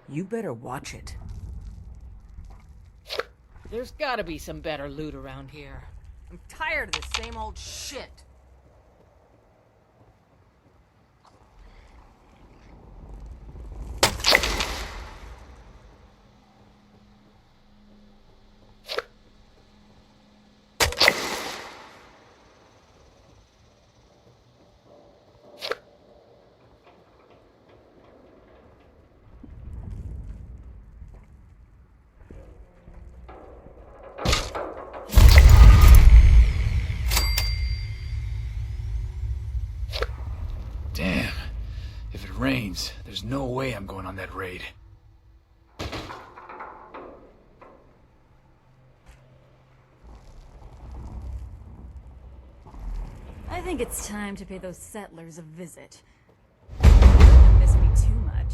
You better watch it. There's gotta be some better loot around here. I'm tired of the same old shit. Damn. If it rains, there's no way I'm going on that raid. I think it's time to pay those settlers a visit. They don't miss me too much.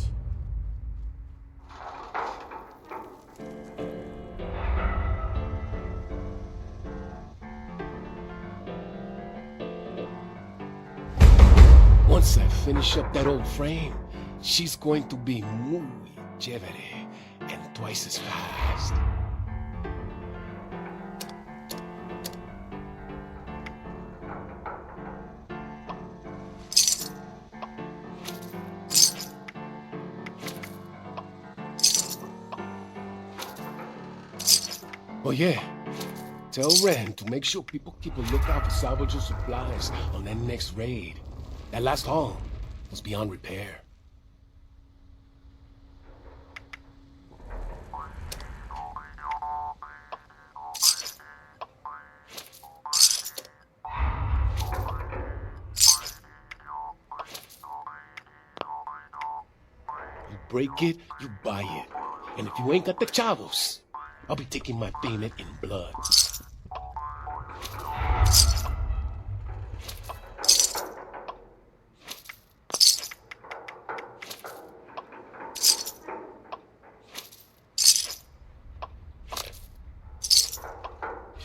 Once I finish up that old frame, she's going to be muy chévere and twice as fast. Oh yeah, tell Ren to make sure people keep a lookout for salvage supplies on that next raid. That last haul was beyond repair. You break it, you buy it. And if you ain't got the chavos, I'll be taking my payment in blood.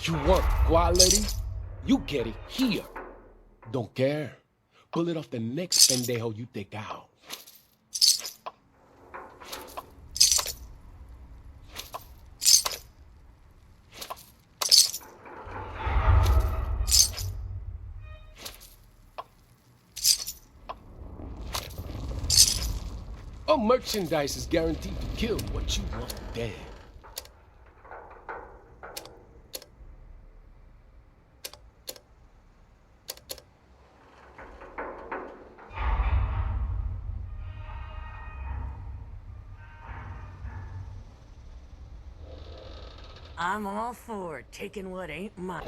You want quality? You get it here. Don't care. Pull it off the next pendejo you take out. All merchandise is guaranteed to kill what you want dead. I'm all for taking what ain't mine.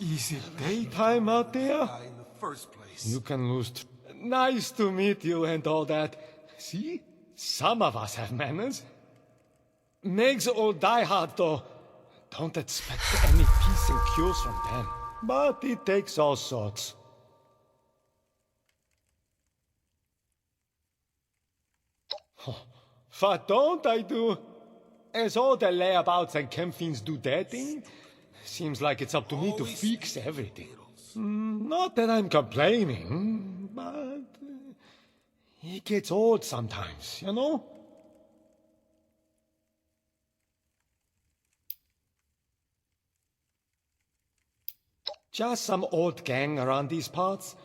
Is it daytime out there? In the first place. You can lose. Nice to meet you and all that. See? Some of us have manners. Meg's old diehard, though. Don't expect any peace and cures from them. But it takes all sorts. What don't I do? As all the layabouts and chemfiends do their thing, seems like it's up to me to fix everything. Not that I'm complaining, but it gets old sometimes, you know? Just some old gang around these parts.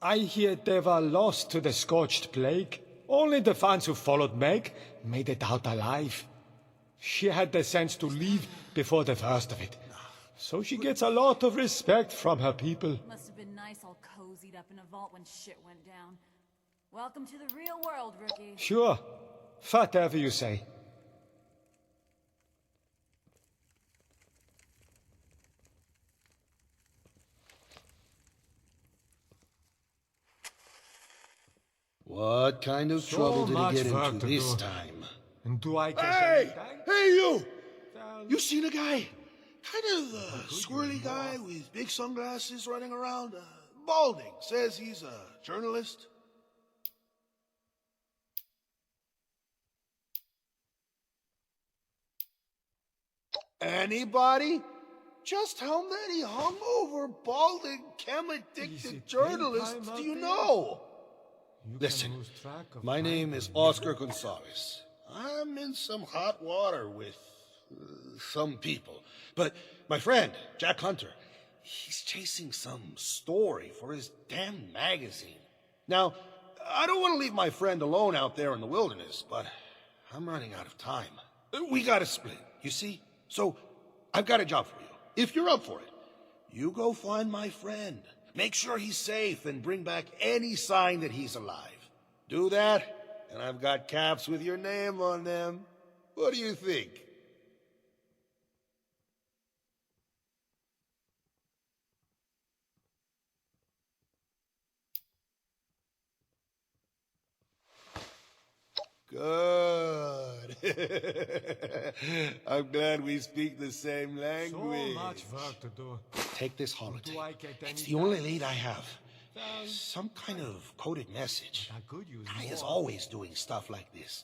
I hear they were lost to the scorched plague. Only the fans who followed Meg made it out alive. She had the sense to leave before the worst of it. So she gets a lot of respect from her people. Must have been nice all cozied up in a vault when shit went down. Welcome to the real world, rookie. Sure. Whatever you say. What kind of trouble did he get work into to this do. time? Do I get Hey! anything? Hey, you! You seen a guy? Kind of a swirly guy with big sunglasses running around? Balding. Says he's a journalist. Anybody? Just how many hungover, balding, chem-addicted journalists do you know? Listen, my name is Oscar Gonzalez. I'm in some hot water with some people. But my friend, Jack Hunter, he's chasing some story for his damn magazine. Now, I don't want to leave my friend alone out there in the wilderness, but I'm running out of time. We gotta split, you see? So, I've got a job for you. If you're up for it, you go find my friend. Make sure he's safe and bring back any sign that he's alive. Do that, and I've got caps with your name on them. What do you think? Good. I'm glad we speak the same language. So much work to do. Take this holiday. Do I get It's any the only lead I have. Some kind of coded message. I could use Guy is more. always doing stuff like this.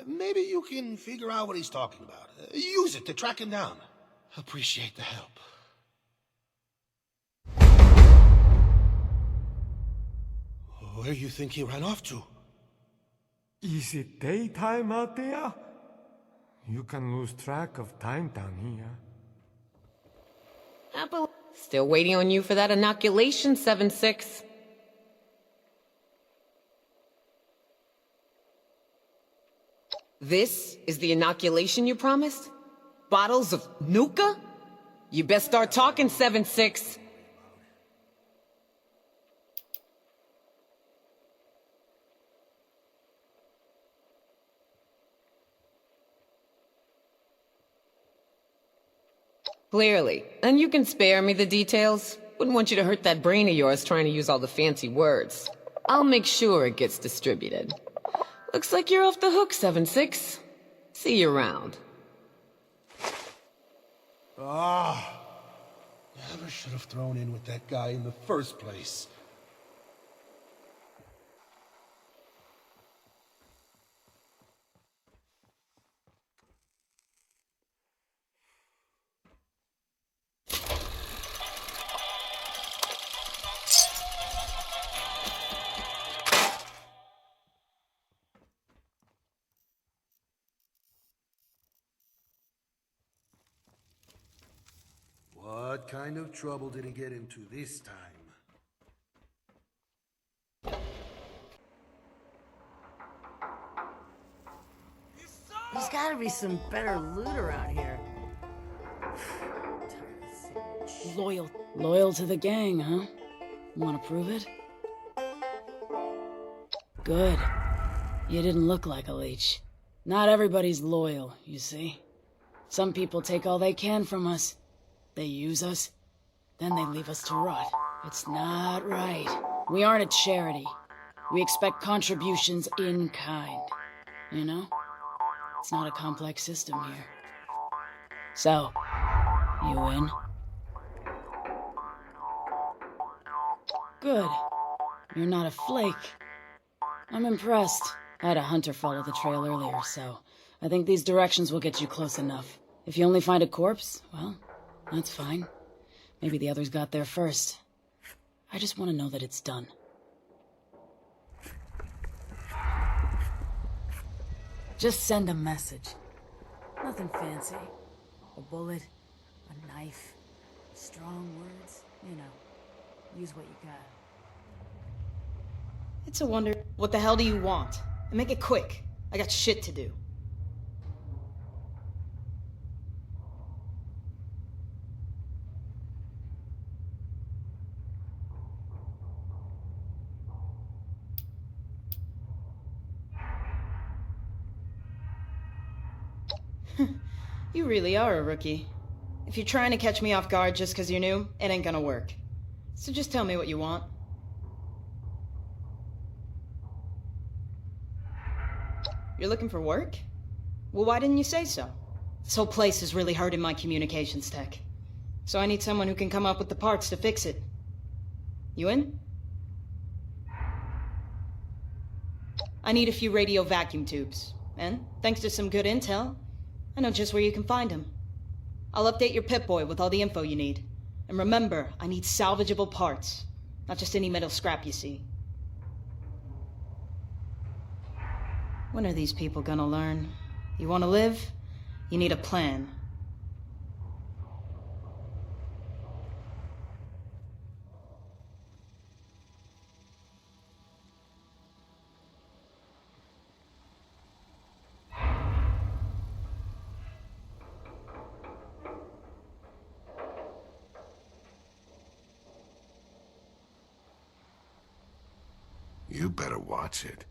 Maybe you can figure out what he's talking about. Use it to track him down. Appreciate the help. Where do you think he ran off to? Is it daytime out there? You can lose track of time down here. Still waiting on you for that inoculation, 7-6. This is the inoculation you promised? Bottles of Nuka? You best start talking, 7-6. Clearly. And you can spare me the details. Wouldn't want you to hurt that brain of yours trying to use all the fancy words. I'll make sure it gets distributed. Looks like you're off the hook, 7-6. See you around. Never should have thrown in with that guy in the first place. What kind of trouble did he get into this time? There's gotta be some better loot around here. Loyal to the gang, huh? Want to prove it? Good. You didn't look like a leech. Not everybody's loyal, you see. Some people take all they can from us. They use us, then they leave us to rot. It's not right. We aren't a charity. We expect contributions in kind. You know? It's not a complex system here. So, you in? Good. You're not a flake. I'm impressed. I had a hunter follow the trail earlier, so I think these directions will get you close enough. If you only find a corpse, well, that's fine. Maybe the others got there first. I just want to know that it's done. Just send a message. Nothing fancy. A bullet, a knife, strong words, you know. Use what you got. It's a wonder. What the hell do you want? And make it quick. I got shit to do. You really are a rookie. If you're trying to catch me off guard just because you're new, it ain't gonna work. So just tell me what you want. You're looking for work? Well, why didn't you say so? This whole place is really hurting my communications tech. So I need someone who can come up with the parts to fix it. You in? I need a few radio vacuum tubes. And, thanks to some good intel, I know just where you can find them. I'll update your Pip-Boy with all the info you need. And remember, I need salvageable parts. Not just any metal scrap you see. When are these people gonna learn? You wanna live? You need a plan. You better watch it.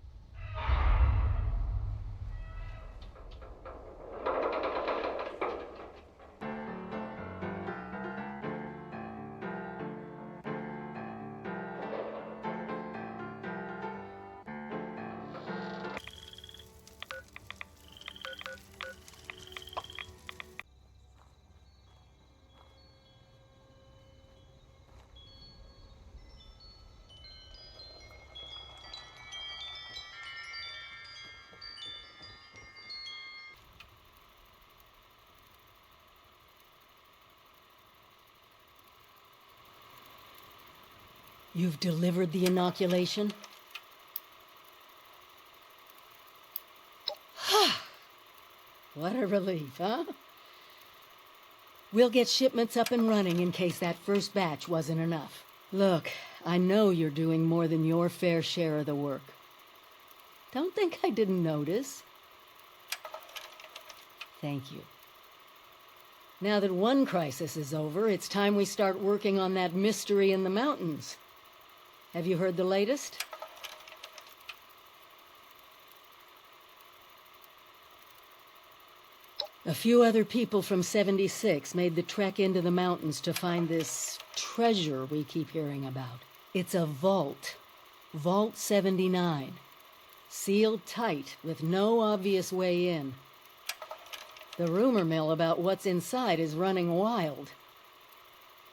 You've delivered the inoculation? What a relief, huh? We'll get shipments up and running in case that first batch wasn't enough. Look, I know you're doing more than your fair share of the work. Don't think I didn't notice. Thank you. Now that one crisis is over, it's time we start working on that mystery in the mountains. Have you heard the latest? A few other people from 76 made the trek into the mountains to find this treasure we keep hearing about. It's a vault. Vault 79. Sealed tight, with no obvious way in. The rumor mill about what's inside is running wild.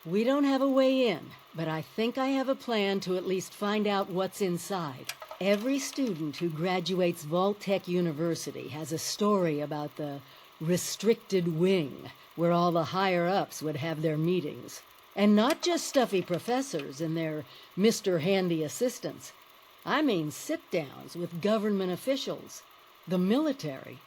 We don't have a way in, but I think I have a plan to at least find out what's inside. Every student who graduates Vault-Tec University has a story about the restricted wing, where all the higher-ups would have their meetings. And not just stuffy professors and their Mr. Handy assistants. I mean sit-downs with government officials, the military.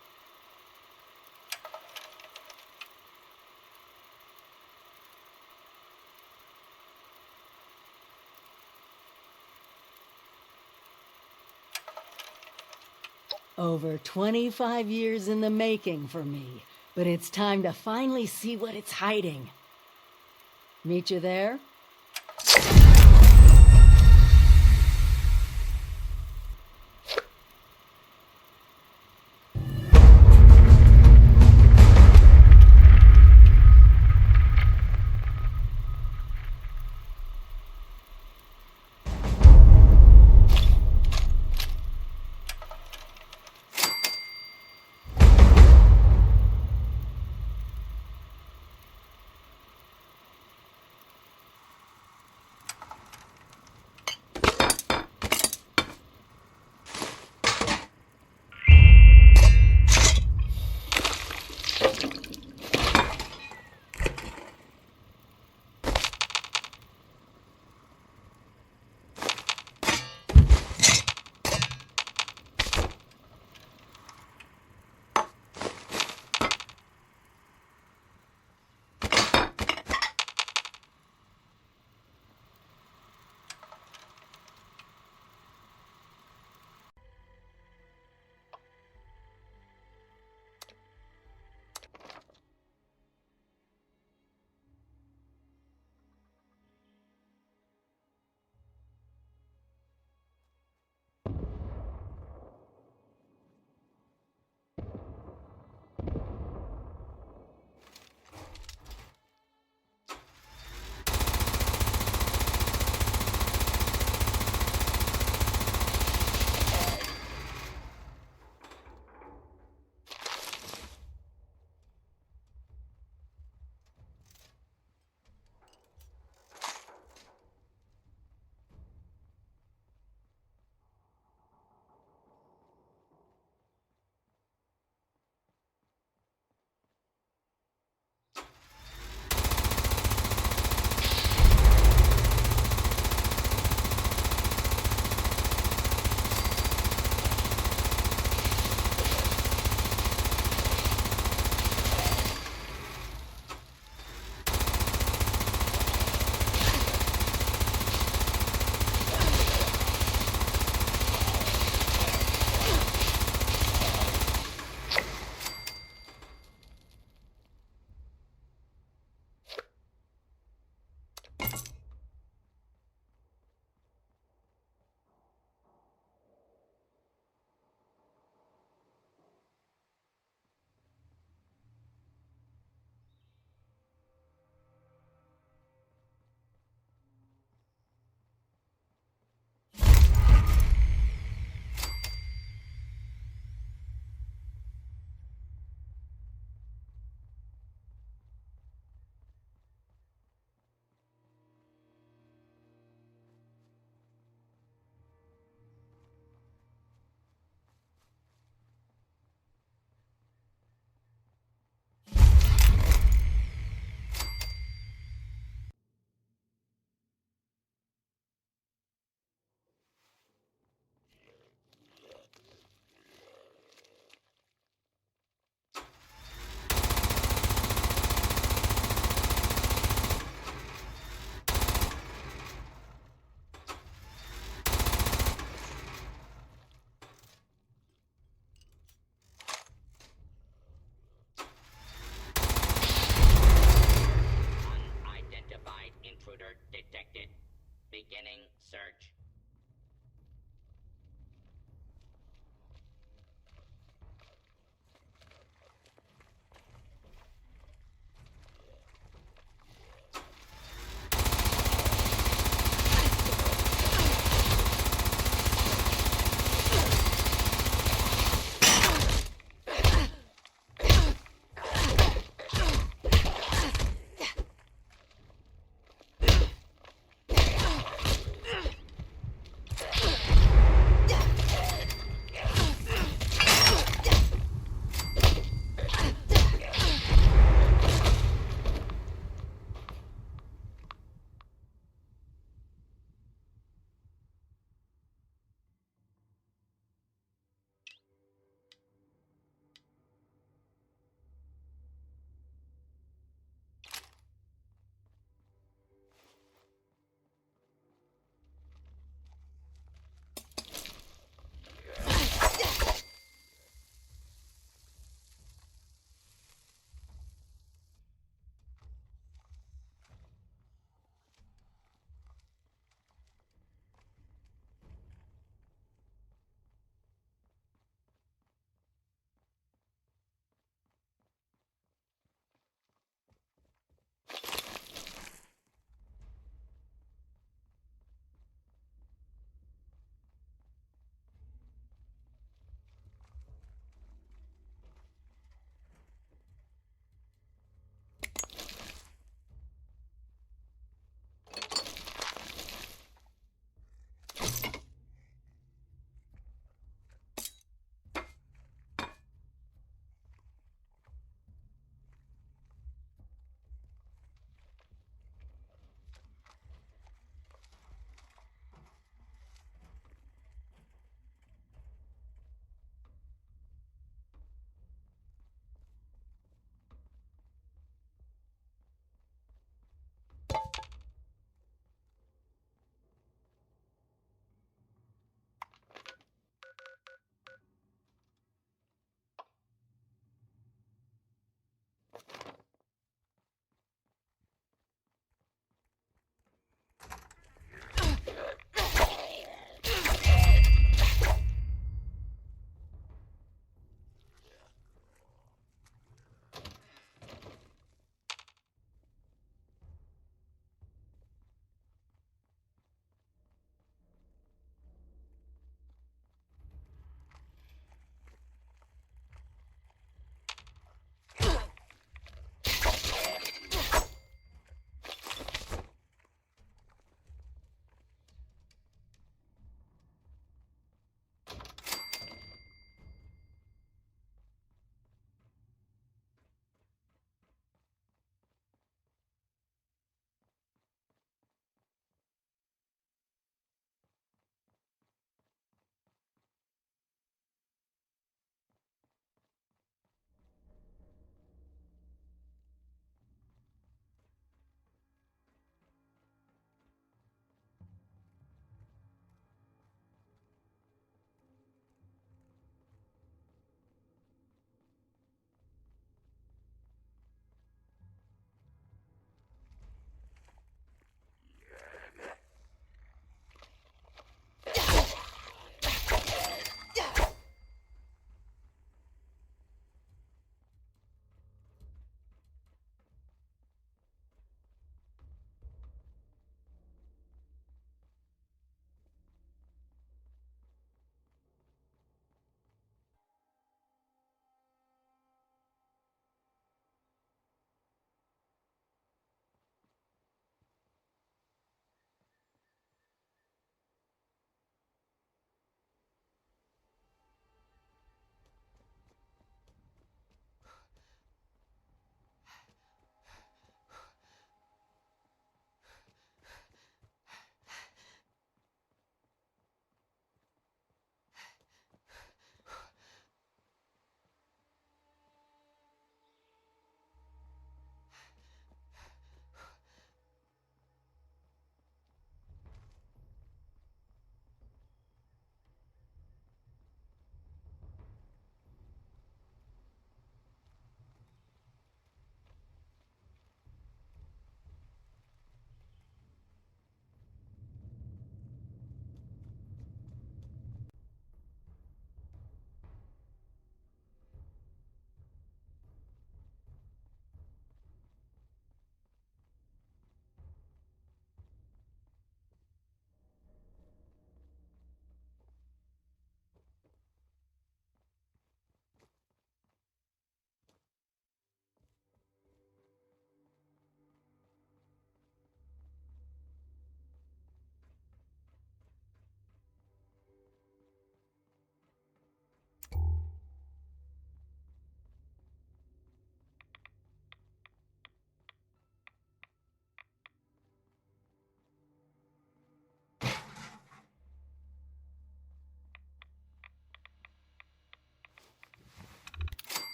Over 25 years in the making for me, but it's time to finally see what it's hiding. Meet you there?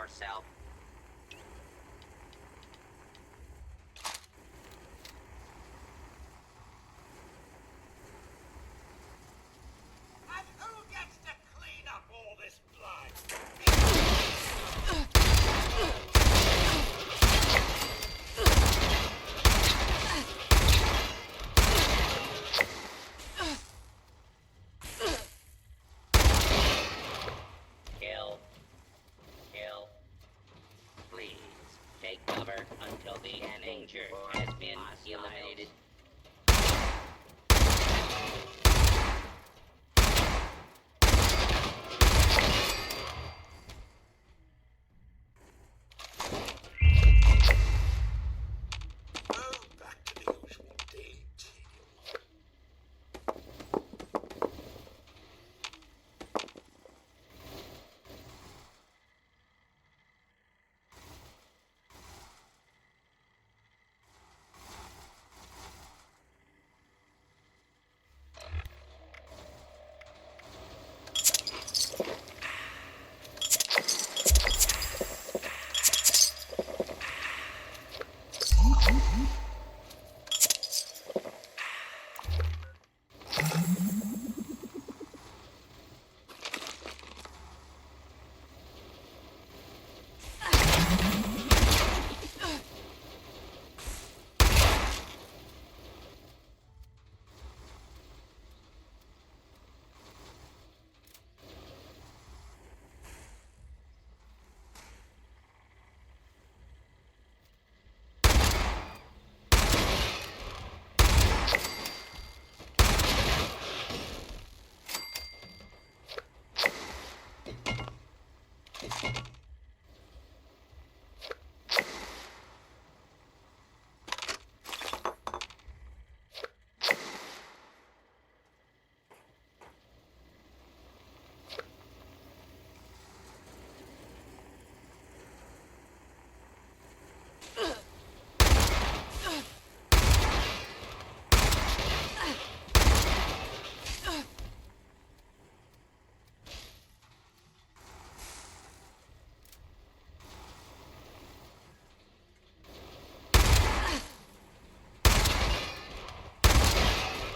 yourself. And who gets to clean up all this blood? Kill. Kill. Please, take cover until the danger has been eliminated. Well, back to the usual daily tedium.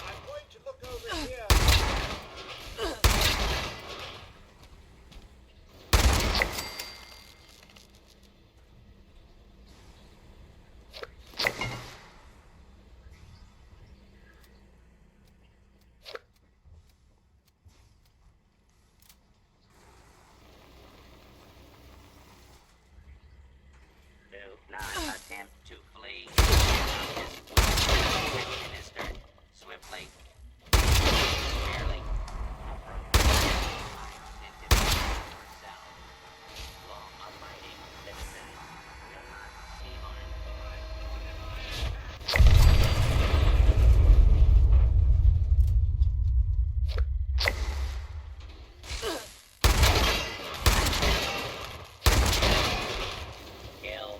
I'm going to look over here. Do not attempt to flee. Justice will be administered swiftly. Fairly. Identify yourself. Law-abiding citizen will not be harmed. Kill.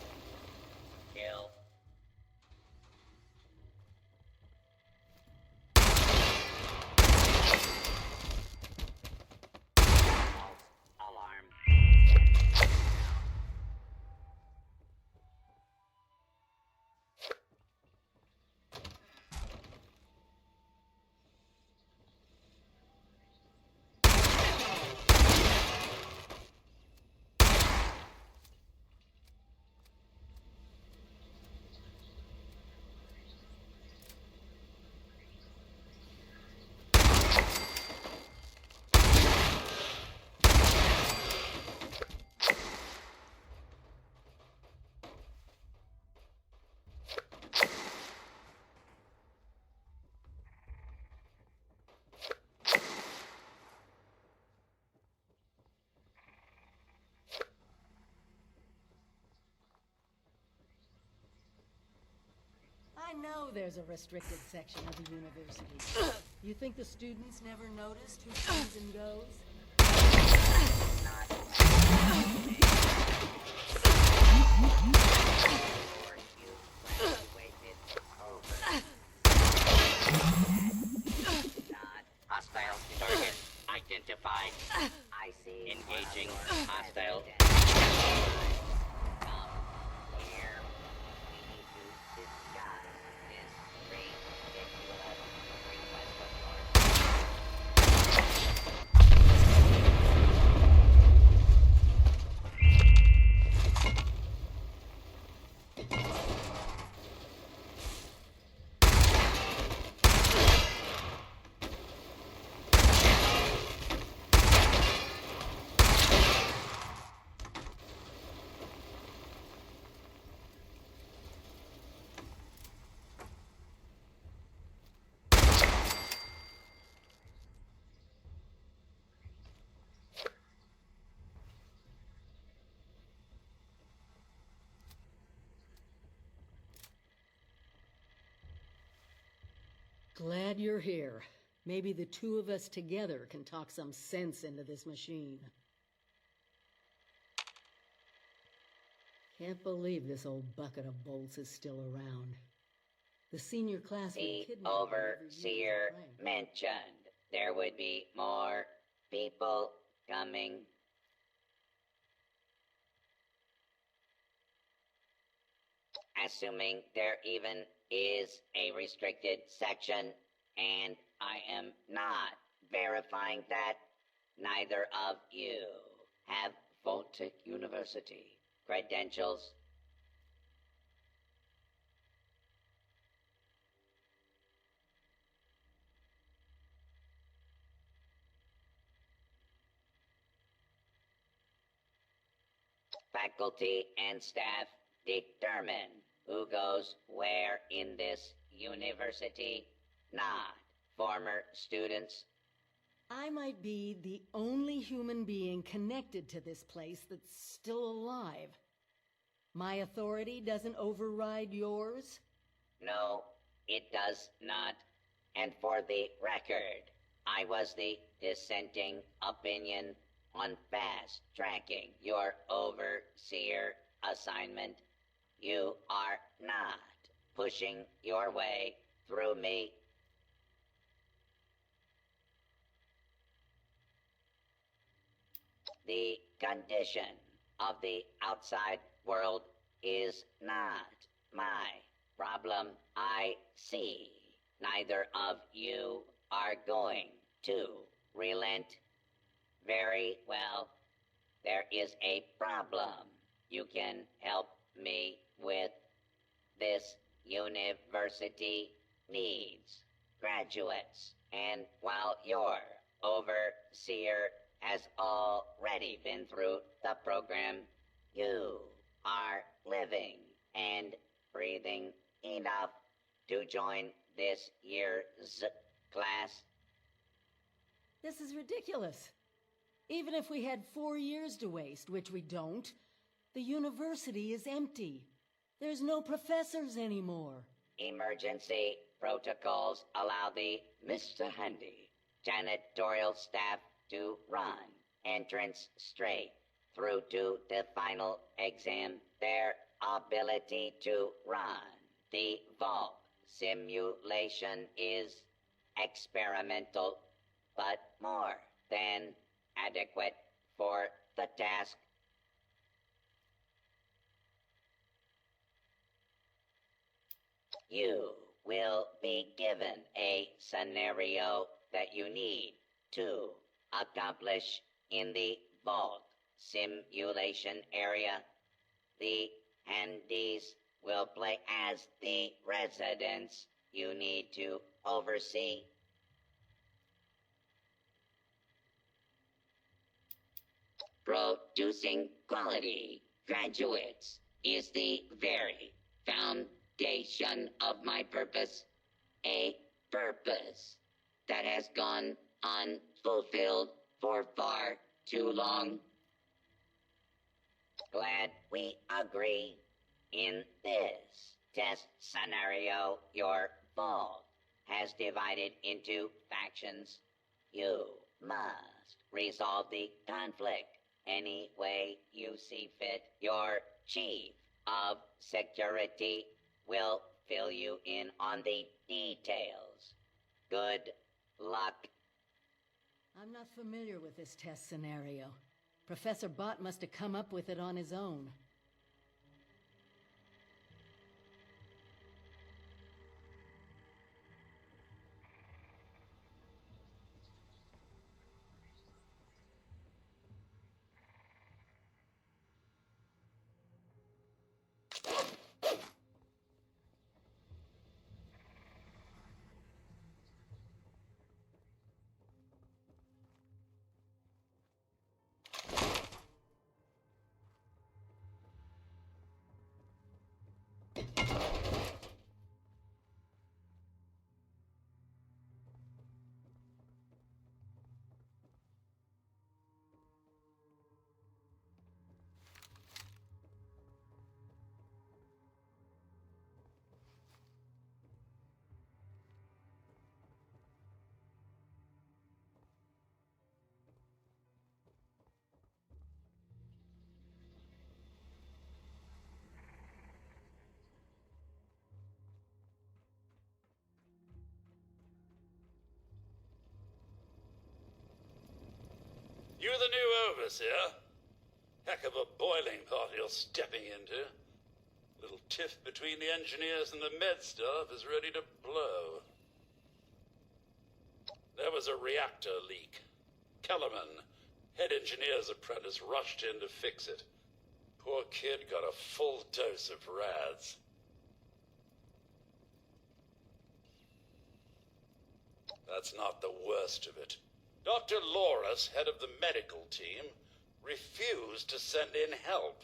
Kill. False alarm. I know there's a restricted section of the university. You think the students never noticed who comes and goes? Hostile target Identified. I see. Engaging. Hostile. Come here. We need to discuss this ridiculous request of yours. Glad you're here. Maybe the two of us together can talk some sense into this machine. Can't believe this old bucket of bolts is still around. The senior class would The kidnap him every year as a overseer prank. mentioned there would be more people coming. Assuming there even is a restricted section, and I am not verifying that, neither of you have Voltech University credentials. Faculty and staff determine who goes where in this university, not former students. I might be the only human being connected to this place that's still alive. My authority doesn't override yours? No, it does not. And for the record, I was the dissenting opinion on fast tracking your overseer assignment. You are not pushing your way through me. The condition of the outside world is not my problem. I see neither of you are going to relent. Very well. There is a problem you can help me with. This university needs graduates, and while your overseer has already been through the program, you are living and breathing enough to join this year's class. This is ridiculous. Even if we had 4 years to waste, which we don't, the university is empty. There's no professors anymore. Emergency protocols allow the Mr. Handy janitorial staff to run entrance straight through to the final exam. Their ability to run the vault simulation is experimental, but more than adequate for the task. You will be given a scenario that you need to accomplish in the vault simulation area. The handies will play as the residents you need to oversee. Producing quality graduates is the very foundation of my purpose. A purpose that has gone unfulfilled for far too long. Glad we agree. In this test scenario, your vault has divided into factions. You must resolve the conflict any way you see fit. Your chief of security will fill you in on the details. Good luck. I'm not familiar with this test scenario. Professor Bott must have come up with it on his own. You the new overseer? Heck of a boiling pot you're stepping into. Little tiff between the engineers and the med staff is ready to blow. There was a reactor leak. Kellerman, head engineer's apprentice, rushed in to fix it. Poor kid got a full dose of rads. That's not the worst of it. Dr. Loris, head of the medical team, refused to send in help.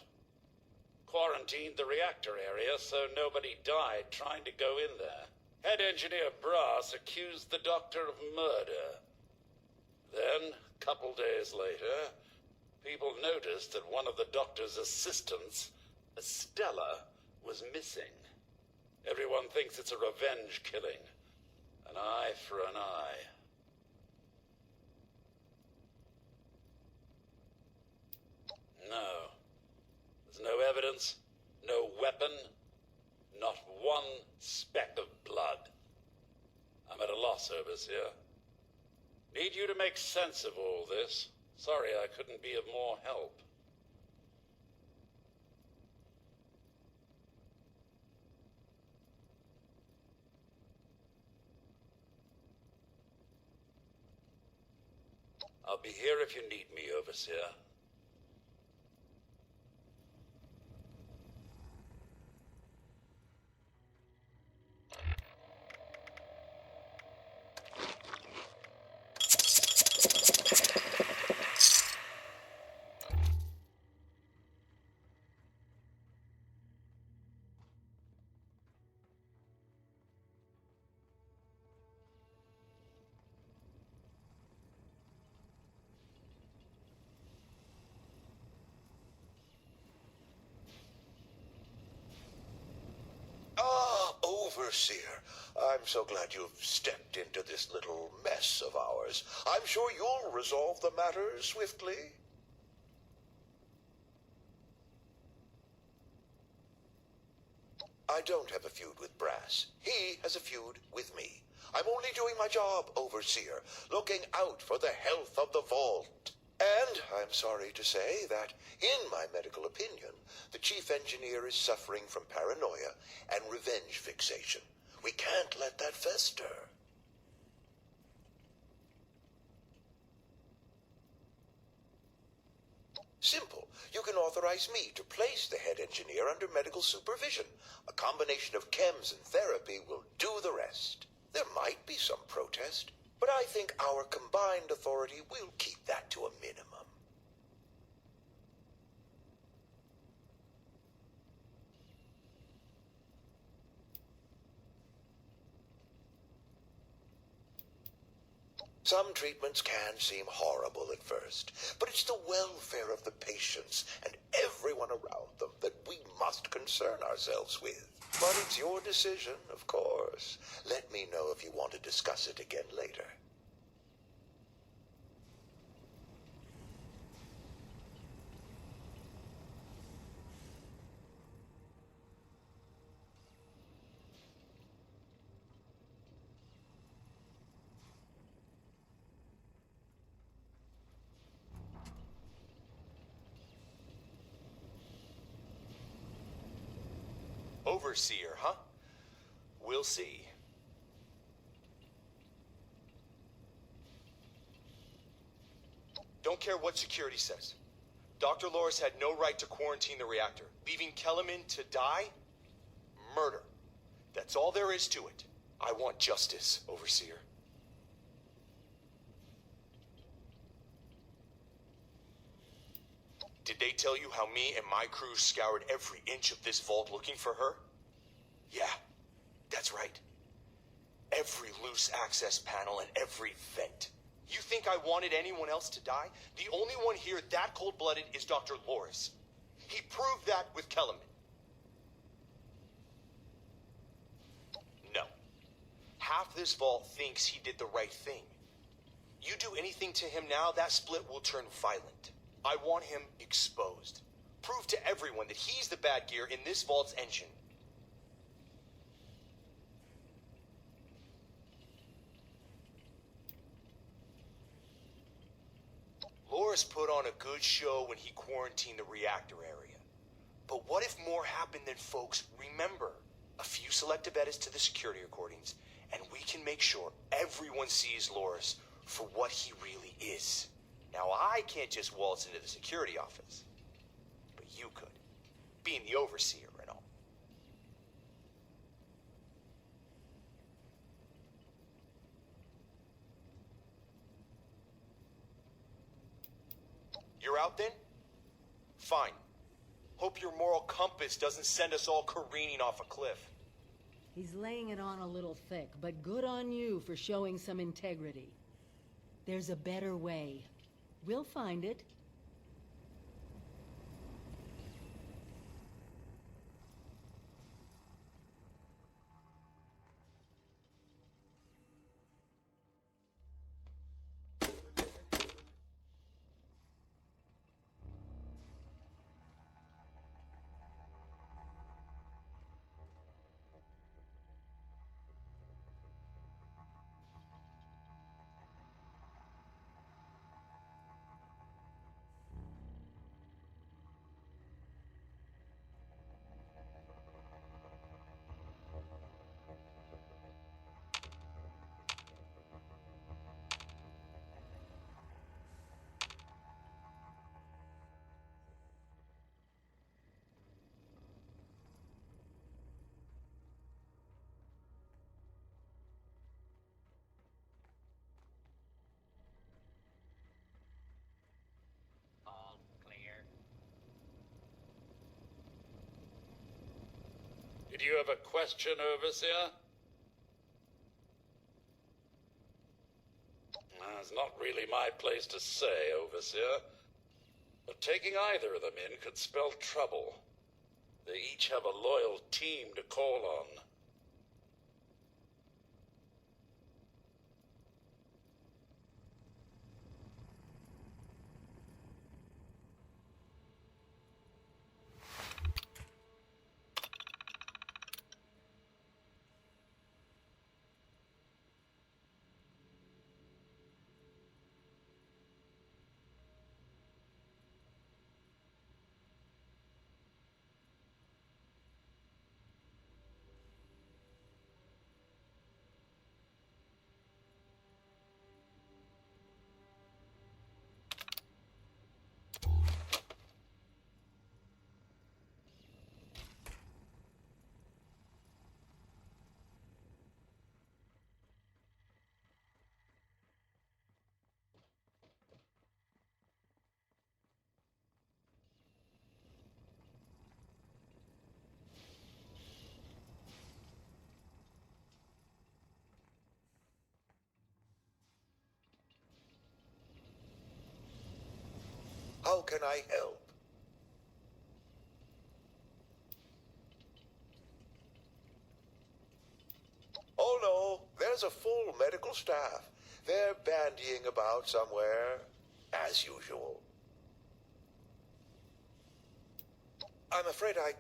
Quarantined the reactor area so nobody died trying to go in there. Head engineer Brass accused the doctor of murder. Then, a couple days later, people noticed that one of the doctor's assistants, Estella, was missing. Everyone thinks it's a revenge killing. An eye for an eye. No. There's no evidence, no weapon, not one speck of blood. I'm at a loss, Overseer. Need you to make sense of all this. Sorry I couldn't be of more help. I'll be here if you need me, Overseer. Overseer, I'm so glad you've stepped into this little mess of ours. I'm sure you'll resolve the matter swiftly. I don't have a feud with Brass. He has a feud with me. I'm only doing my job, Overseer, looking out for the health of the vault. And I'm sorry to say that, in my medical opinion, the chief engineer is suffering from paranoia and revenge fixation. We can't let that fester. Simple. You can authorize me to place the head engineer under medical supervision. A combination of chems and therapy will do the rest. There might be some protest, but I think our combined authority will keep that to a minimum. Some treatments can seem horrible at first, but it's the welfare of the patients and everyone around them that we must concern ourselves with. But it's your decision, of course. Let me know if you want to discuss it again later. Overseer, huh? We'll see. Don't care what security says. Dr. Loris had no right to quarantine the reactor. Leaving Kellerman to die? Murder. That's all there is to it. I want justice, Overseer. Did they tell you how me and my crew scoured every inch of this vault looking for her? Yeah, that's right. Every loose access panel and every vent. You think I wanted anyone else to die? The only one here that cold-blooded is Dr. Loris. He proved that with Kellerman. No. Half this vault thinks he did the right thing. You do anything to him now, that split will turn violent. I want him exposed. Prove to everyone that he's the bad gear in this vault's engine. Loris put on a good show when he quarantined the reactor area. But what if more happened than folks remember? A few selective edits to the security recordings, and we can make sure everyone sees Loris for what he really is. Now, I can't just waltz into the security office. But you could, being the overseer and all. You're out then? Fine. Hope your moral compass doesn't send us all careening off a cliff. He's laying it on a little thick, but good on you for showing some integrity. There's a better way. We'll find it. All clear. Did you have a question, Overseer? It's not really my place to say, Overseer. But taking either of them in could spell trouble. They each have a loyal team to call on. How can I help? Oh no, there's a full medical staff. They're bandying about somewhere, as usual. I'm afraid I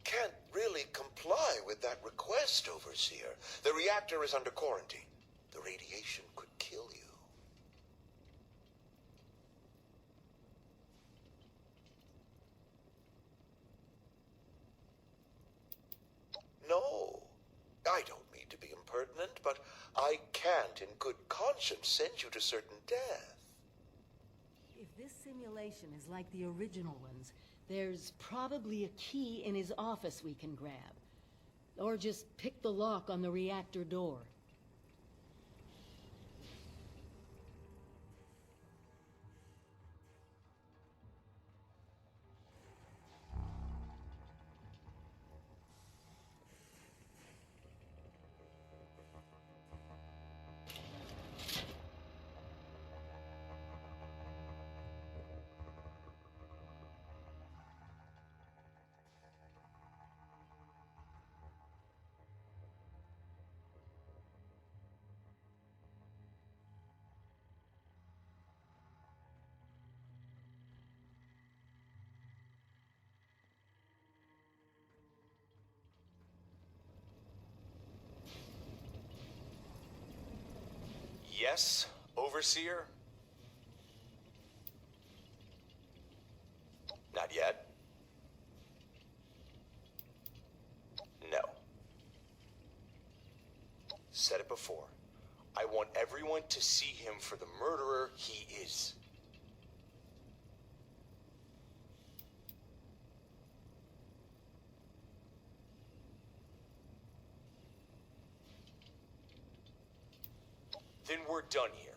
can't really comply with that request, Overseer. The reactor is under quarantine. The radiation could kill you. No. I don't mean to be impertinent, but I can't in good conscience send you to certain death. If this simulation is like the original ones, there's probably a key in his office we can grab. Or just pick the lock on the reactor door. Yes, Overseer? Not yet. No. Said it before. I want everyone to see him for the murderer he is. Then we're done here.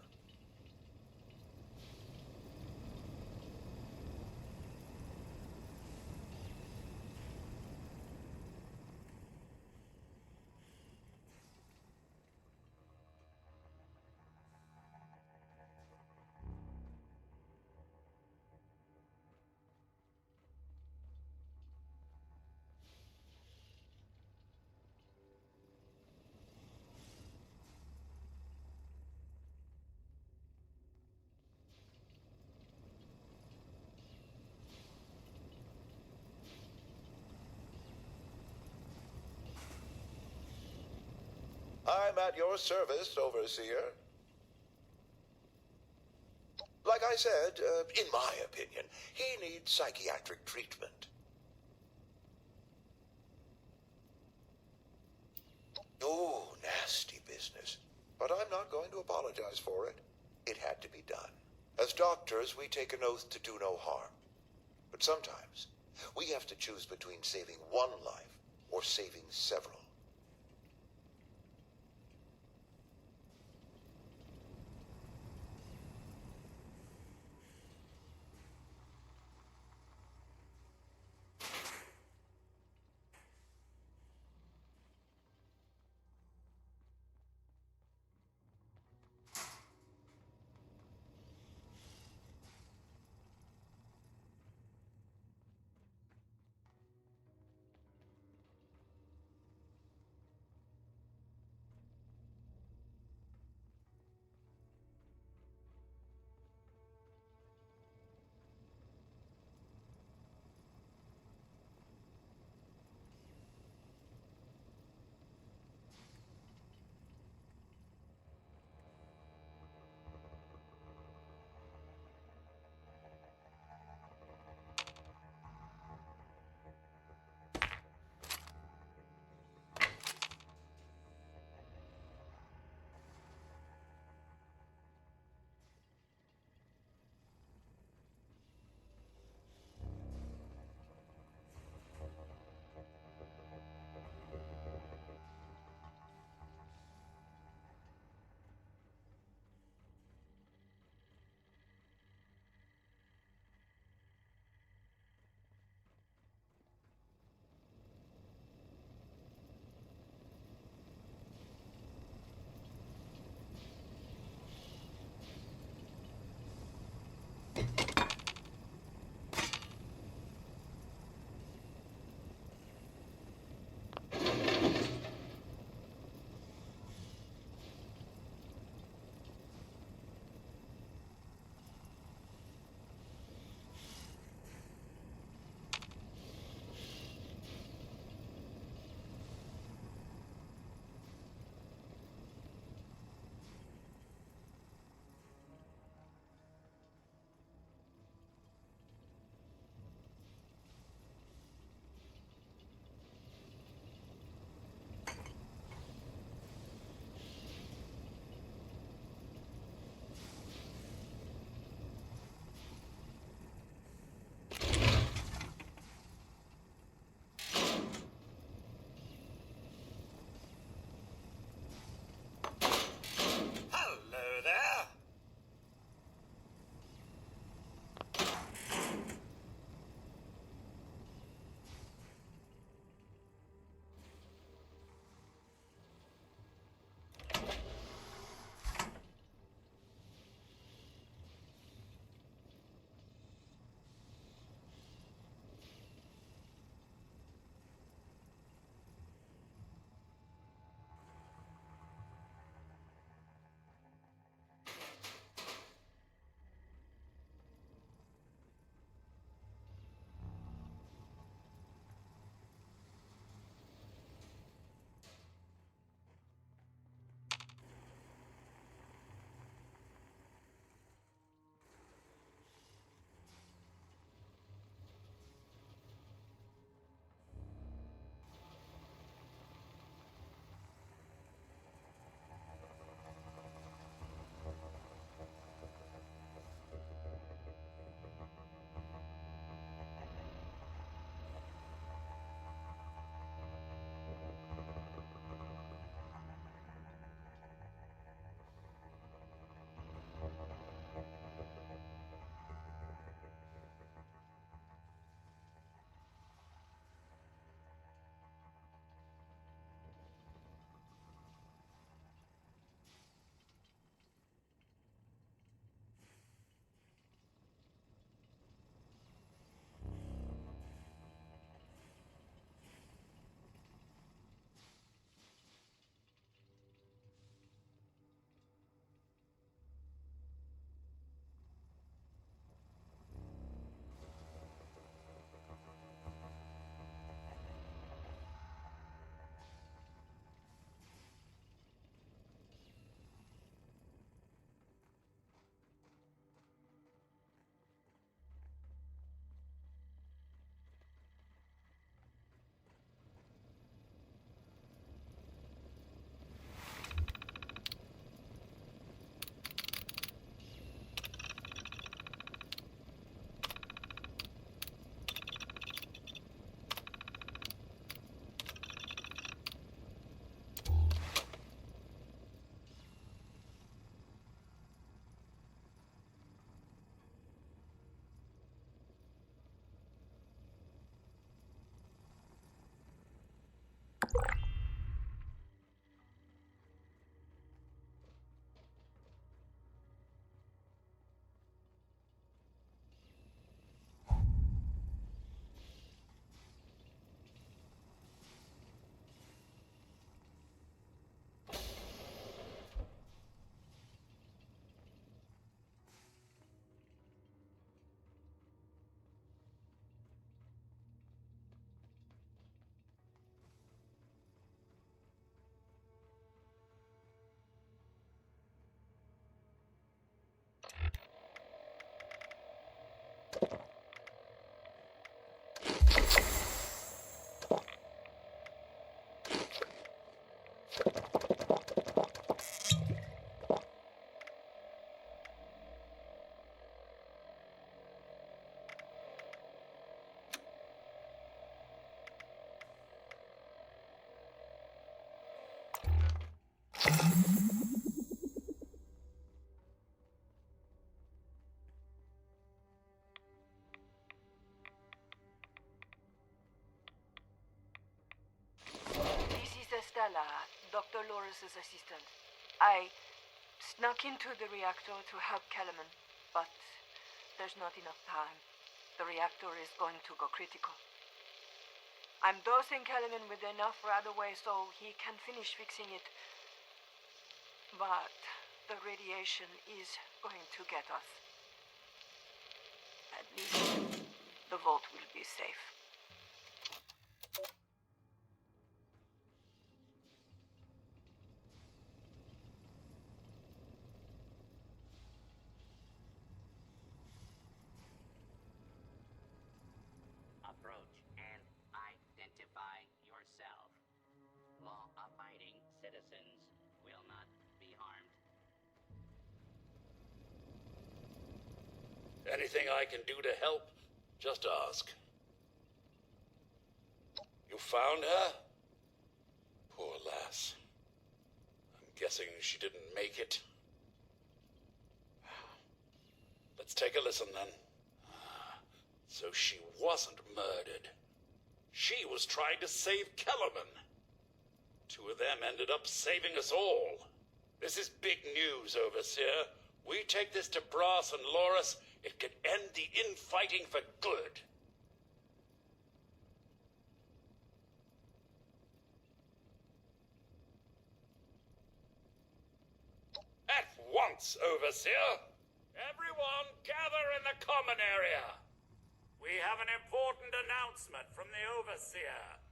I'm at your service, Overseer. Like I said, in my opinion, he needs psychiatric treatment. Oh, nasty business. But I'm not going to apologize for it. It had to be done. As doctors, we take an oath to do no harm. But sometimes, we have to choose between saving one life or saving several. This is Estella, Dr. Loris's assistant. I snuck into the reactor to help Kellerman, but there's not enough time. The reactor is going to go critical. I'm dosing Kellerman with enough Radaway so he can finish fixing it. But the radiation is going to get us. At least the vault will be safe. Approach and identify yourself. Law-abiding citizens will not be harmed. Anything I can do to help? Just ask. You found her? Poor lass. I'm guessing she didn't make it. Let's take a listen then. So she wasn't murdered. She was trying to save Kellerman. Two of them ended up saving us all. This is big news, Overseer. We take this to Brass and Loris, it could end the infighting for good. At once, Overseer. Everyone gather in the common area. We have an important announcement from the Overseer.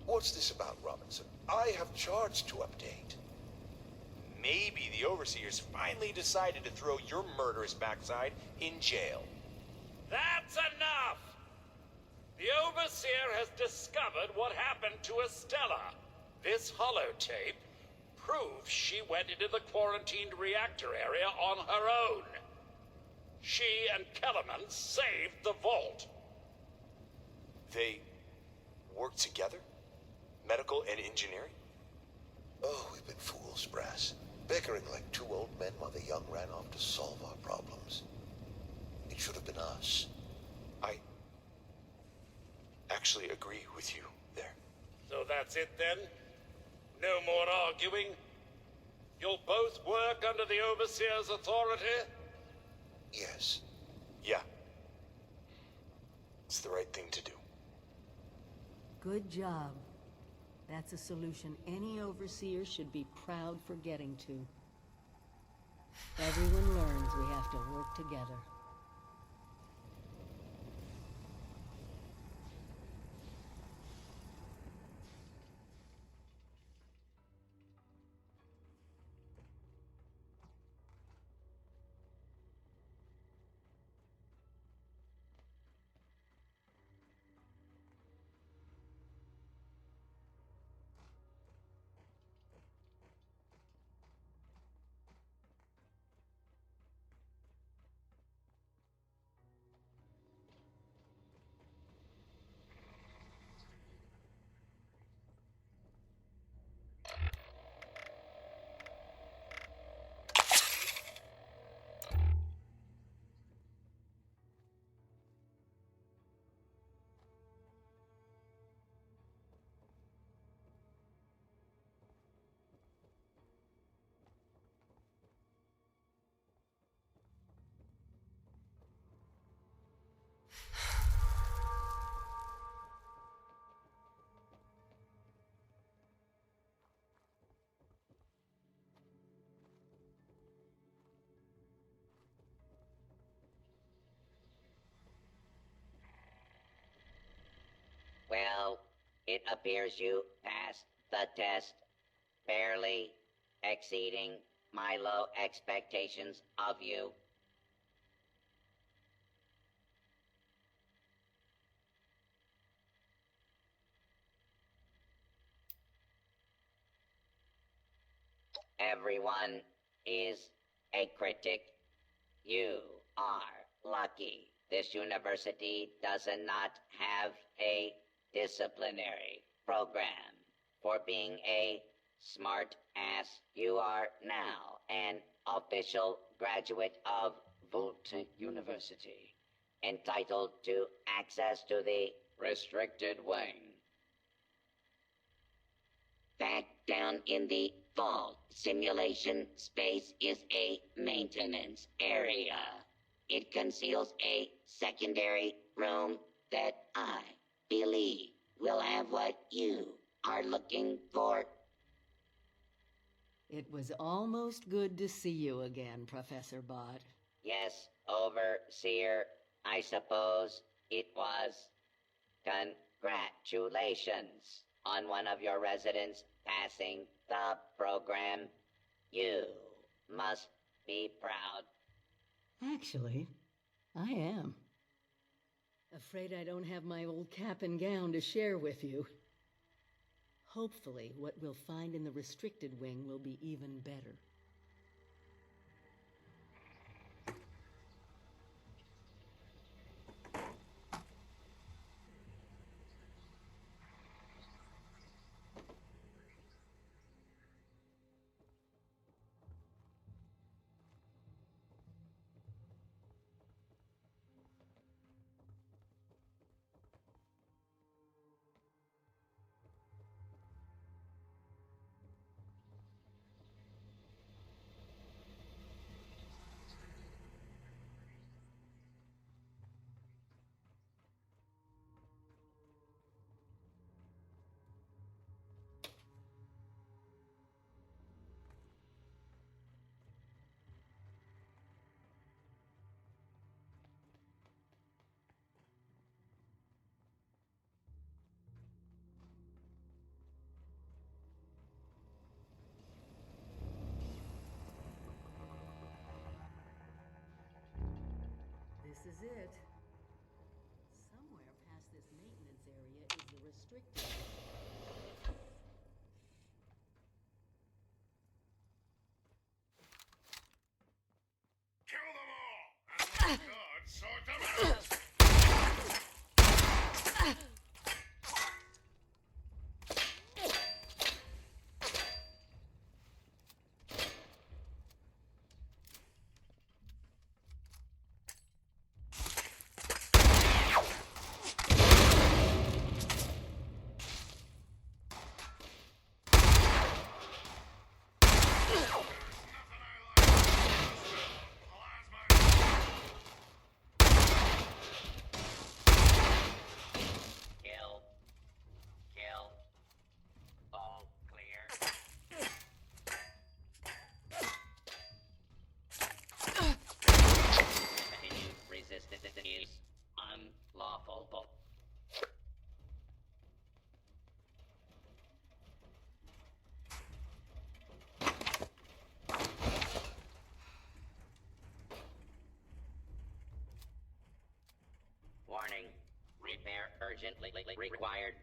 What's this about, Robinson? I have charts to update. Maybe the Overseers finally decided to throw your murderous backside in jail. That's enough! The Overseer has discovered what happened to Estella. This holotape proves she went into the quarantined reactor area on her own. She and Kellerman saved the vault. They worked together? Medical and engineering? Oh, we've been fools, Brass. Bickering like two old men while the young ran off to solve our problems. It should have been us. I actually agree with you there. So that's it then? No more arguing? You'll both work under the Overseer's authority? Yes. Yeah. It's the right thing to do. Good job. That's a solution any overseer should be proud for getting to. Everyone learns we have to work together. Well, it appears you passed the test, barely exceeding my low expectations of you. Everyone is a critic. You are lucky. This university does not have a disciplinary program for being a smart ass. You are now an official graduate of Volta University, entitled to access to the restricted wing. Back down in the vault, simulation space is a maintenance area. It conceals a secondary room that I believe will have what you are looking for. It was almost good to see you again, Professor Bott. Yes, Overseer, I suppose it was. Congratulations on one of your residents passing the program. You must be proud. Actually, I am. Afraid I don't have my old cap and gown to share with you. Hopefully, what we'll find in the restricted wing will be even better. This is it. Somewhere past this maintenance area is the restricted area. Kill them all! And let God sort them out! Kill. All clear. Continued resistance is unlawful. Warning. Repair urgently required.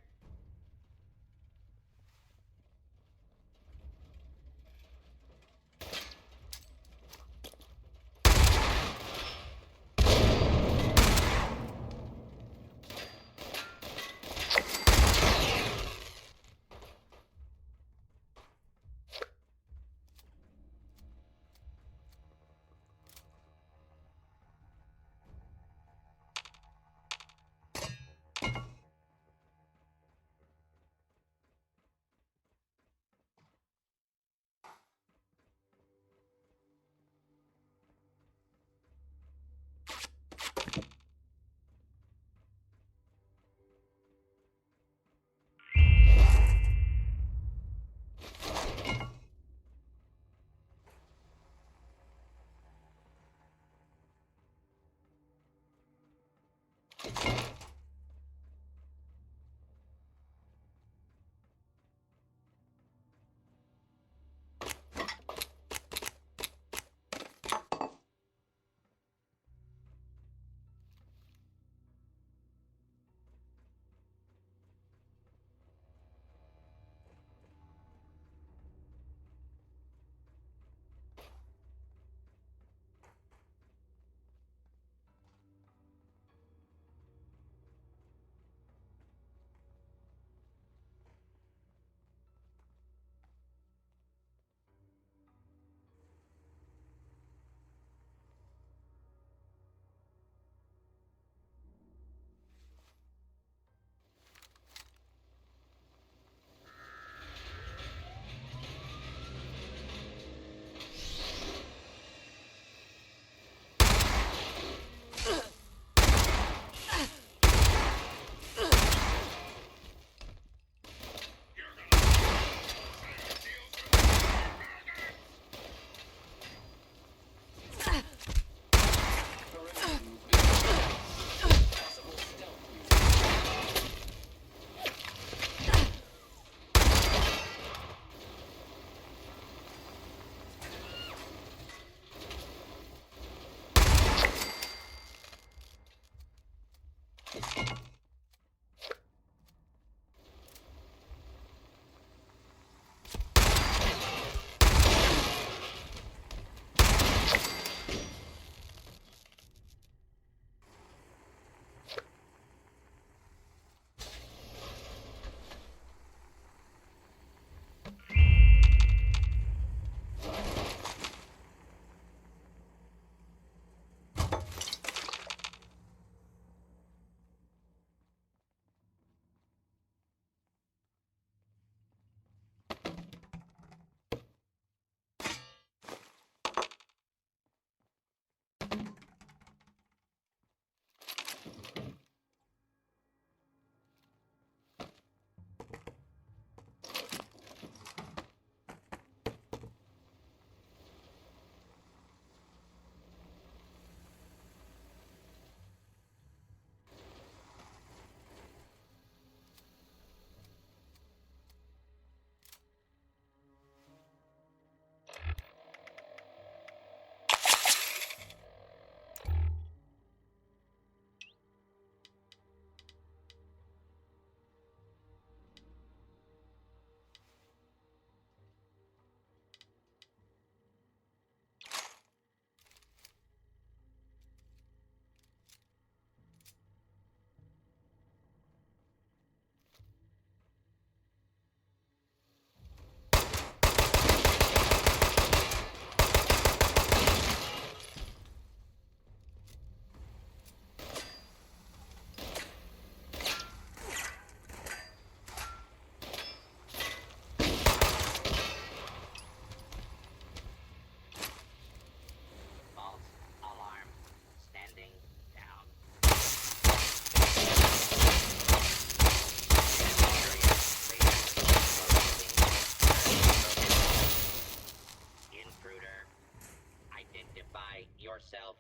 by yourself?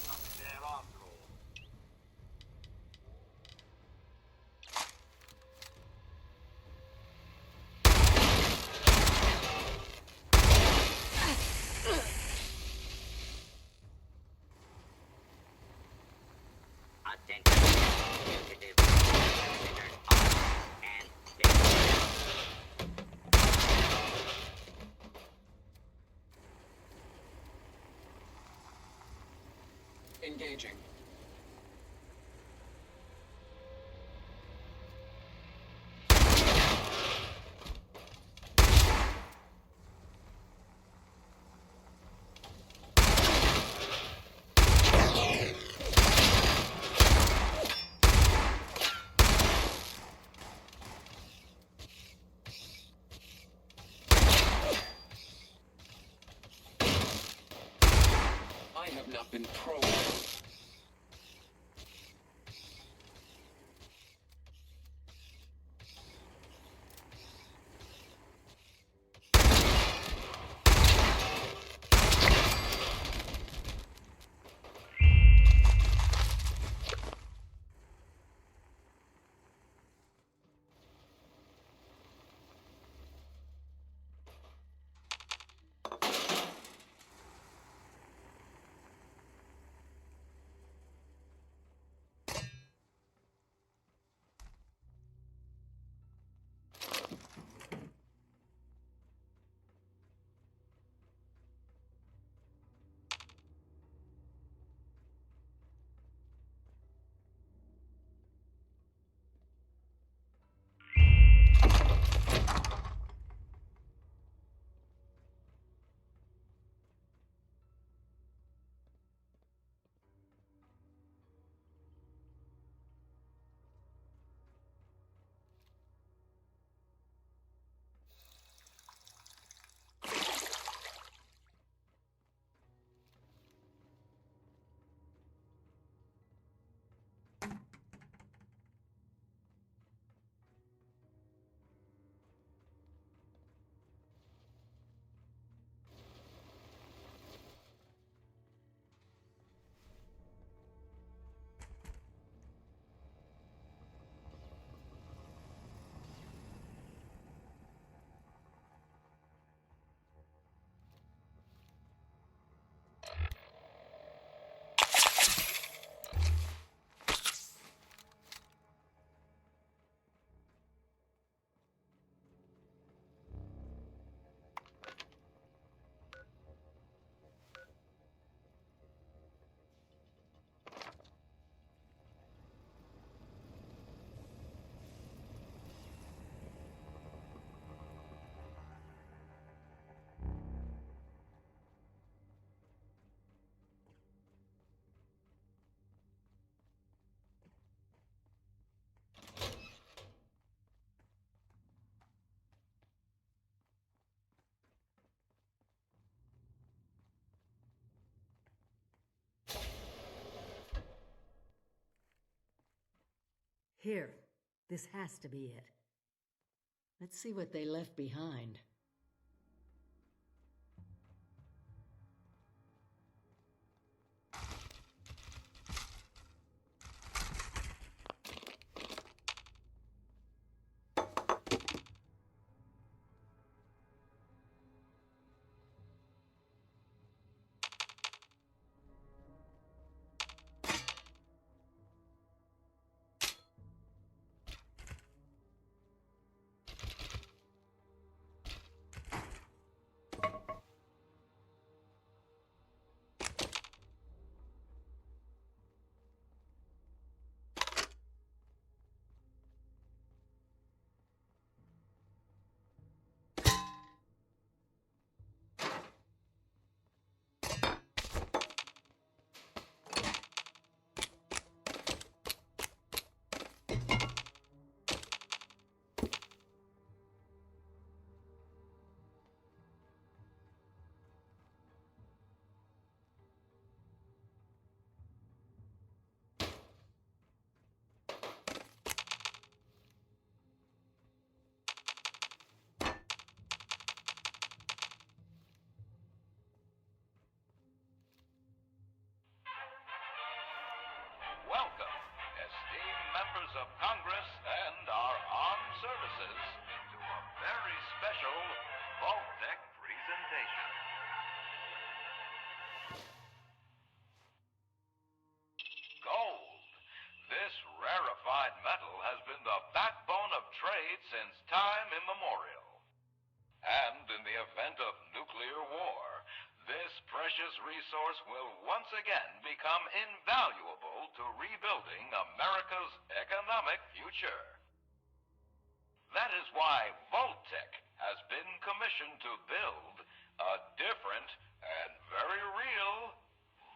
Nothing there after all. Attention. Fugitive. Considered armed and dangerous. Engaging. I have not been programmed. Here. This has to be it. Let's see what they left behind. time immemorial. And in the event of nuclear war, this precious resource will once again become invaluable to rebuilding America's economic future. That is why Vault-Tec has been commissioned to build a different and very real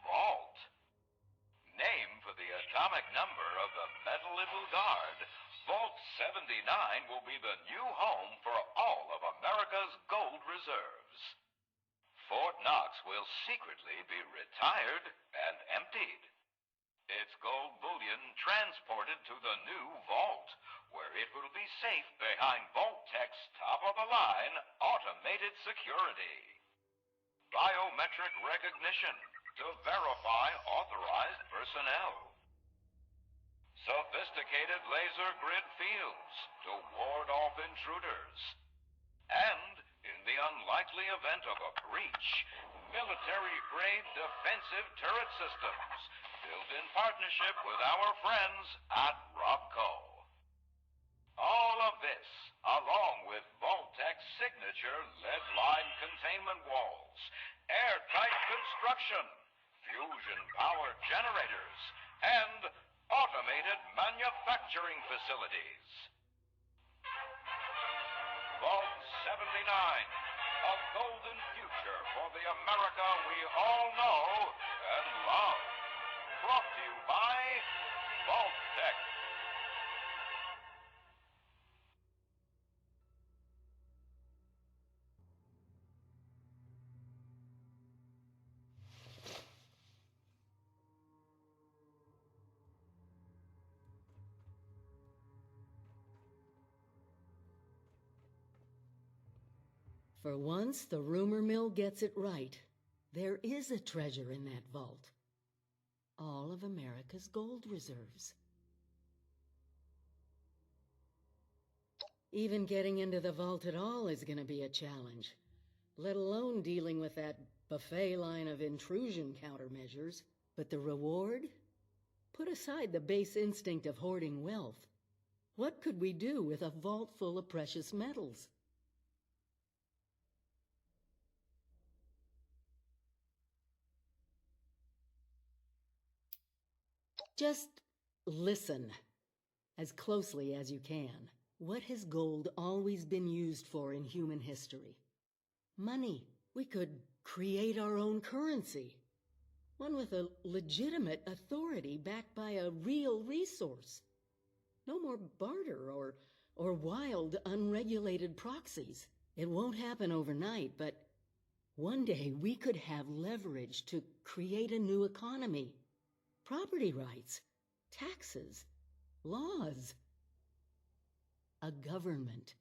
vault. Named for the atomic number of the metal it will guard, Vault 79 will be the new home for all of America's gold reserves. Fort Knox will secretly be retired and emptied. Its gold bullion transported to the new vault, where it will be safe behind Vault-Tec's top-of-the-line automated security. Biometric recognition to verify authorized personnel. Sophisticated laser grid fields to ward off intruders. And, in the unlikely event of a breach, military-grade defensive turret systems built in partnership with our friends at Robco. All of this, along with Vault-Tec's signature lead-line containment walls, airtight construction, fusion-powered generators, and automated manufacturing facilities. Vault 79, a golden future for the America we all know and love. Brought to you by Vault-Tec. For once, the rumor mill gets it right. There is a treasure in that vault. All of America's gold reserves. Even getting into the vault at all is going to be a challenge, let alone dealing with that buffet line of intrusion countermeasures. But the reward? Put aside the base instinct of hoarding wealth. What could we do with a vault full of precious metals? Just listen, as closely as you can. What has gold always been used for in human history? Money. We could create our own currency. One with a legitimate authority backed by a real resource. No more barter or wild, unregulated proxies. It won't happen overnight, but one day we could have leverage to create a new economy. Property rights, taxes, laws, a government.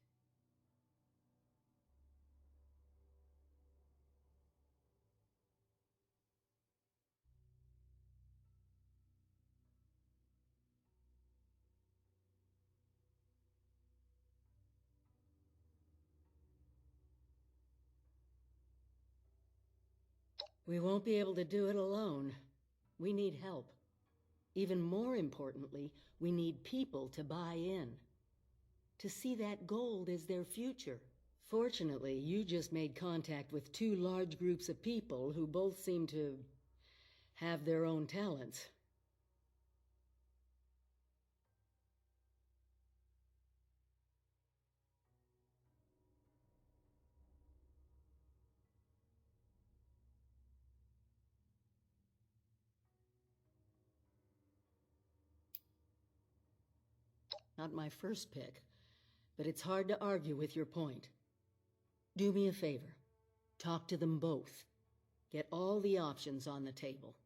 We won't be able to do it alone. We need help. Even more importantly, we need people to buy in. To see that gold as their future. Fortunately, you just made contact with two large groups of people who both seem to have their own talents. Not my first pick, but it's hard to argue with your point. Do me a favor. Talk to them both. Get all the options on the table.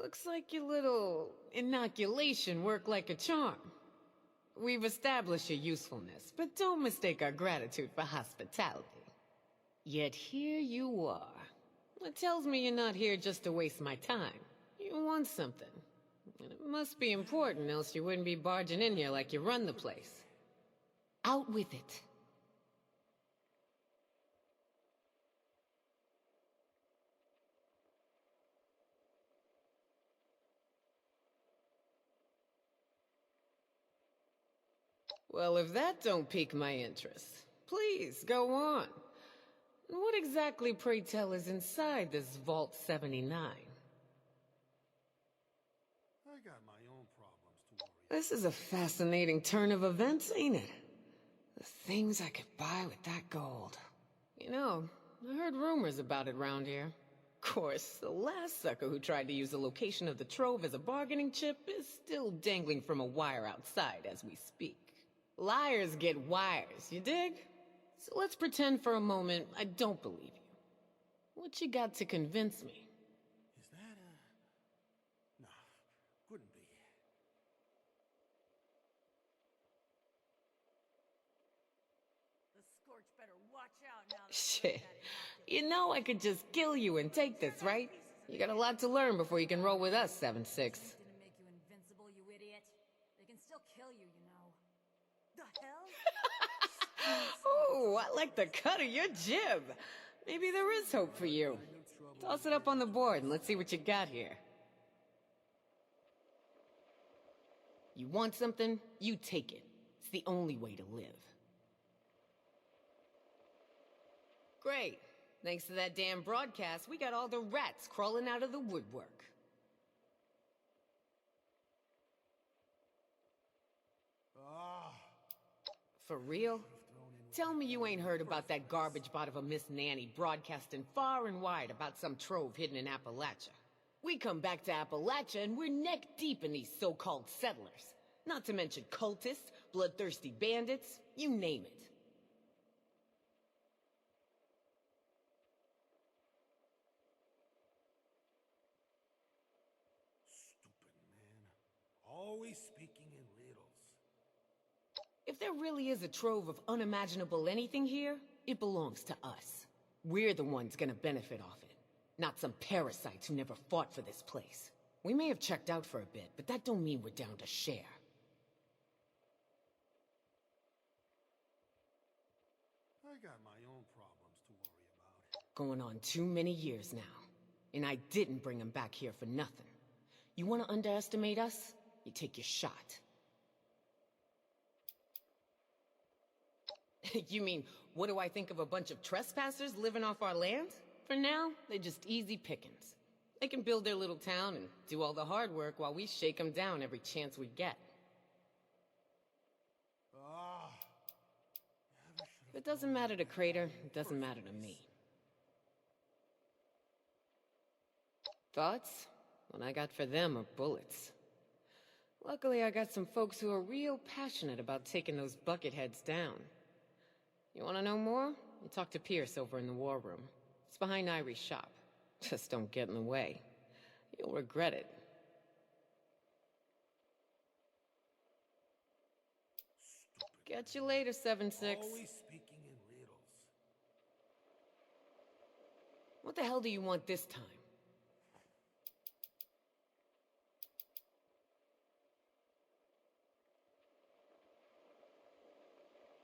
Looks like your little inoculation worked like a charm. We've established your usefulness, but don't mistake our gratitude for hospitality. Yet here you are. It tells me you're not here just to waste my time. You want something. And it must be important, else you wouldn't be barging in here like you run the place. Out with it. Well, if that don't pique my interest, please, go on. What exactly, pray tell, is inside this Vault 79? I got my own problems to worry. This is a fascinating turn of events, ain't it? The things I could buy with that gold. You know, I heard rumors about it round here. Of course, the last sucker who tried to use the location of the trove as a bargaining chip is still dangling from a wire outside as we speak. Liars get wires, you dig? So let's pretend for a moment I don't believe you. What you got to convince me? Is that No, couldn't be. The Scorch better watch out now that Shit. You know I could just kill you and take this, right? You got a lot to learn before you can roll with us, 7-6. didn't make you invincible, you idiot. They can still kill you, you know. The hell? Oh, I like the cut of your jib. Maybe there is hope for you. Toss it up on the board and let's see what you got here. You want something? You take it. It's the only way to live. Great. Thanks to that damn broadcast, we got all the rats crawling out of the woodwork. For real? Tell me you ain't heard about that garbage bot of a Miss Nanny broadcasting far and wide about some trove hidden in Appalachia. We come back to Appalachia and we're neck deep in these so-called settlers. Not to mention cultists, bloodthirsty bandits, you name it. Stupid man. Always speaking in riddles. If there really is a trove of unimaginable anything here, it belongs to us. We're the ones gonna benefit off it, not some parasites who never fought for this place. We may have checked out for a bit, but that don't mean we're down to share. I got my own problems to worry about. Going on too many years now, and I didn't bring him back here for nothing. You wanna underestimate us? You take your shot. You mean, what do I think of a bunch of trespassers living off our land? For now, they're just easy pickings. They can build their little town and do all the hard work while we shake them down every chance we get. If it doesn't matter to Crater, it doesn't matter to me. Thoughts? What I got for them are bullets. Luckily, I got some folks who are real passionate about taking those bucketheads down. You want to know more? You talk to Pierce over in the war room. It's behind Irie's shop. Just don't get in the way. You'll regret it. Catch you later, 7-6. Always speaking in riddles. What the hell do you want this time?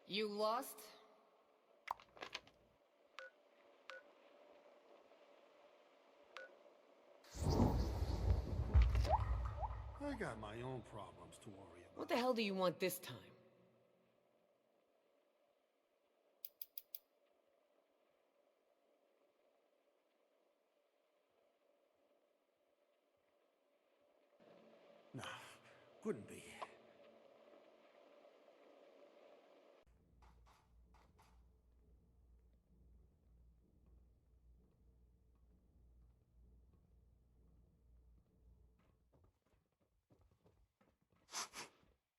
You lost? I got my own problems to worry about. What the hell do you want this time? Nah, couldn't be.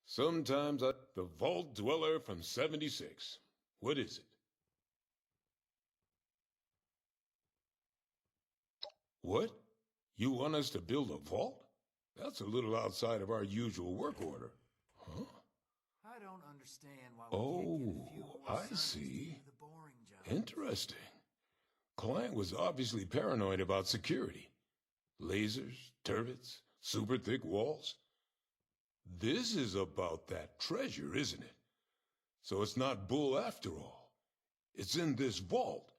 Sometimes The Vault Dweller from 76. What is it? What? You want us to build a vault? That's a little outside of our usual work order. Huh? I don't understand why we can't get a few more I servants to see. do the boring job. Interesting. Client was obviously paranoid about security. Lasers, turrets, super thick walls. This is about that treasure, isn't it? So it's not bull after all. It's in this vault,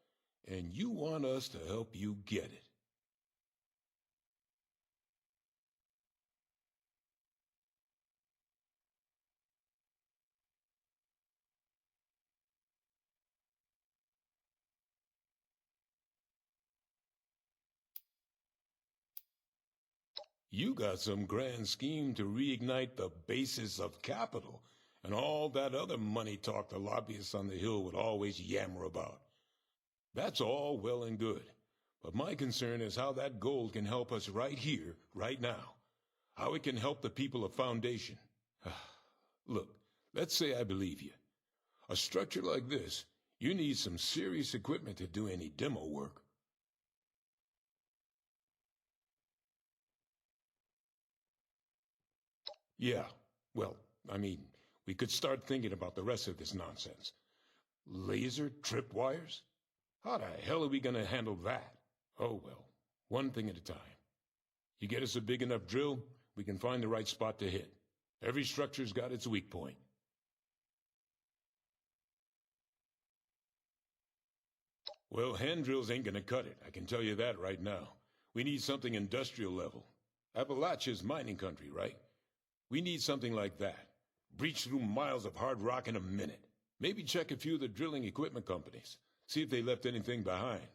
and you want us to help you get it. You got some grand scheme to reignite the basis of capital and all that other money talk the lobbyists on the Hill would always yammer about. That's all well and good, but my concern is how that gold can help us right here, right now. How it can help the people of Foundation. Look, let's say I believe you. A structure like this, you need some serious equipment to do any demo work. Yeah, well, I mean, we could start thinking about the rest of this nonsense. Laser tripwires? How the hell are we gonna handle that? Oh well, one thing at a time. You get us a big enough drill, we can find the right spot to hit. Every structure's got its weak point. Well, hand drills ain't gonna cut it, I can tell you that right now. We need something industrial level. Appalachia's mining country, right? We need something like that. Breach through miles of hard rock in a minute. Maybe check a few of the drilling equipment companies. See if they left anything behind.